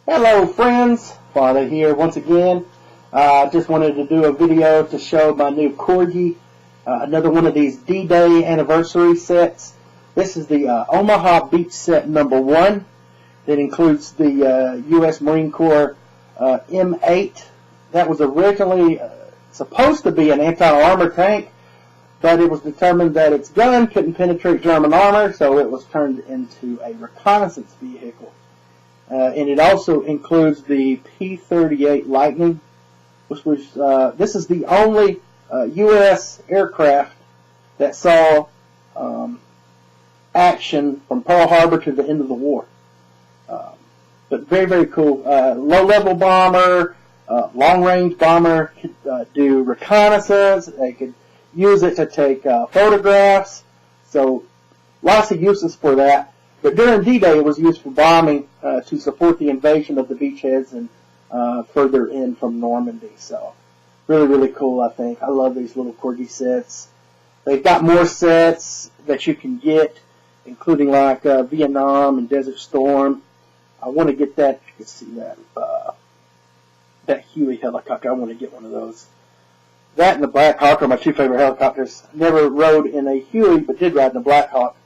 Hello friends, Father here once again. Just wanted to do a video to show my new Corgie, another one of these D-Day anniversary sets. This is the Omaha Beach set number 1. It includes the U.S. Marine Corps M8. That was originally supposed to be an anti-armor tank, but it was determined that its gun couldn't penetrate German armor, so it was turned into a reconnaissance vehicle. And it also includes the P-38 Lightning, which was this is the only U.S. aircraft that saw action from Pearl Harbor to the end of the war. But very, very cool. Low-level bomber, long-range bomber, could do reconnaissance. They could use it to take photographs. So lots of uses for that. But during D-Day, it was used for bombing to support the invasion of the beachheads and further in from Normandy. So really, really cool, I think. I love these little Corgie sets. They've got more sets that you can get, including like Vietnam and Desert Storm. I want to get that. You can see that Huey helicopter. I want to get one of those. That and the Black Hawk are my two favorite helicopters. Never rode in a Huey, but did ride in a Black Hawk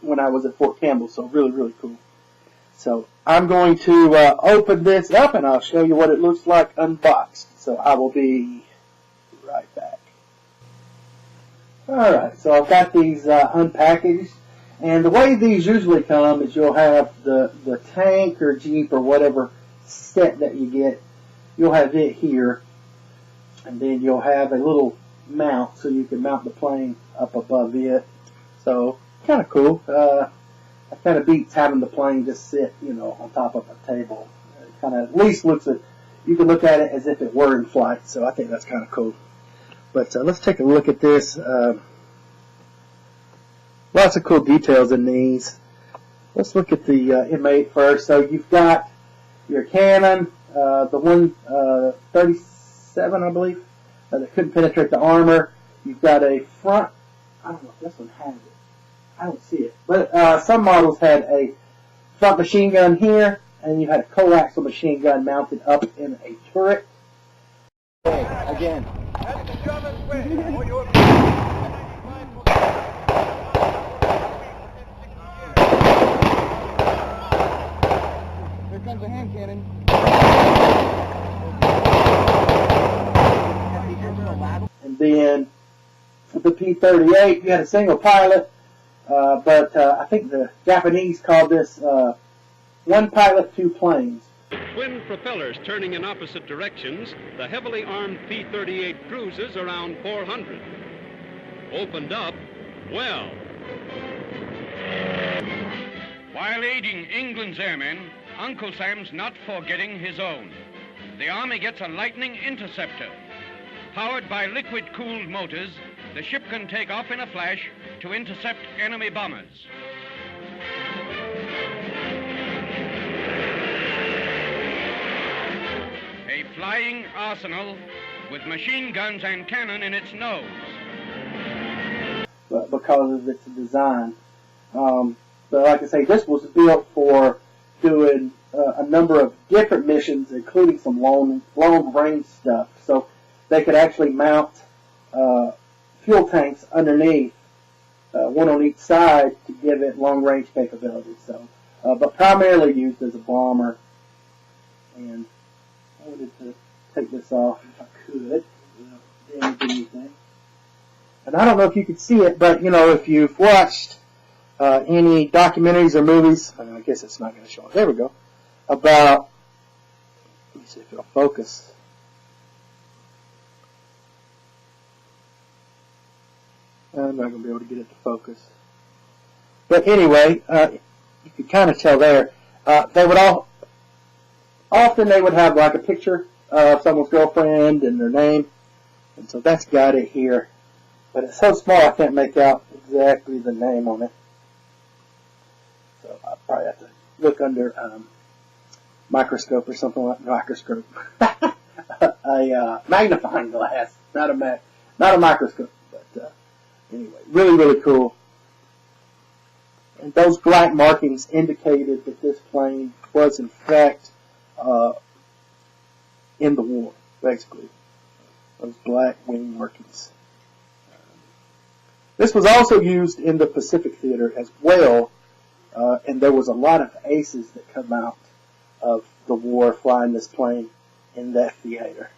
when I was at Fort Campbell, so really, really cool. So I'm going to open this up, and I'll show you what it looks like unboxed. So I will be right back. Alright, so I've got these unpackaged, and the way these usually come is you'll have the tank or Jeep or whatever set that you get. You'll have it here, and then you'll have a little mount so you can mount the plane up above it. So kind of cool. It kind of beats having the plane just sit, on top of a table. It kind of at least looks at, you can look at it as if it were in flight. So I think that's kind of cool. But let's take a look at this. Lots of cool details in these. Let's look at the M8 first. So you've got your cannon, the 137, I believe, that couldn't penetrate the armor. You've got a front. I don't know if this one has it. I don't see it. But some models had a front machine gun here, and you had a coaxial machine gun mounted up in a turret. Okay, again. That's the German way. Here comes a hand cannon. And then with the P-38, you had a single pilot. But I think the Japanese called this one pilot, two planes. Twin propellers turning in opposite directions, the heavily armed P-38 cruises around 400. Opened up, well. While aiding England's airmen, Uncle Sam's not forgetting his own. The Army gets a Lightning interceptor. Powered by liquid-cooled motors, the ship can take off in a flash to intercept enemy bombers. A flying arsenal with machine guns and cannon in its nose. But because of its design. But like I say, this was built for doing a number of different missions, including some long range stuff. So they could actually mount fuel tanks underneath, one on each side, to give it long-range capability. So, but primarily used as a bomber. And I wanted to take this off if I could, without damaging anything. And I don't know if you could see it, but if you've watched any documentaries or movies, I guess it's not going to show it. There we go. About, let me see if it'll focus. I'm not going to be able to get it to focus. But anyway, you could kind of tell there. They would often they would have like a picture of someone's girlfriend and their name. And so that's got it here. But it's so small I can't make out exactly the name on it. So I'll probably have to look under microscope or something like microscope. A magnifying glass, not a microscope. But anyway, really, really cool. And those black markings indicated that this plane was in fact in the war, basically. Those black wing markings. This was also used in the Pacific Theater as well, and there was a lot of aces that come out of the war flying this plane in that theater.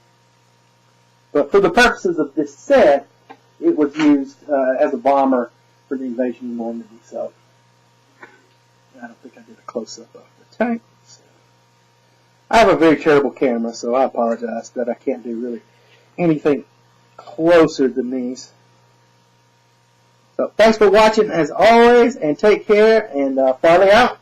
But for the purposes of this set, it was used as a bomber for the invasion of Normandy. So I don't think I did a close-up of the tank. So I have a very terrible camera, so I apologize that I can't do really anything closer than these. So thanks for watching as always, and take care, and Farley out.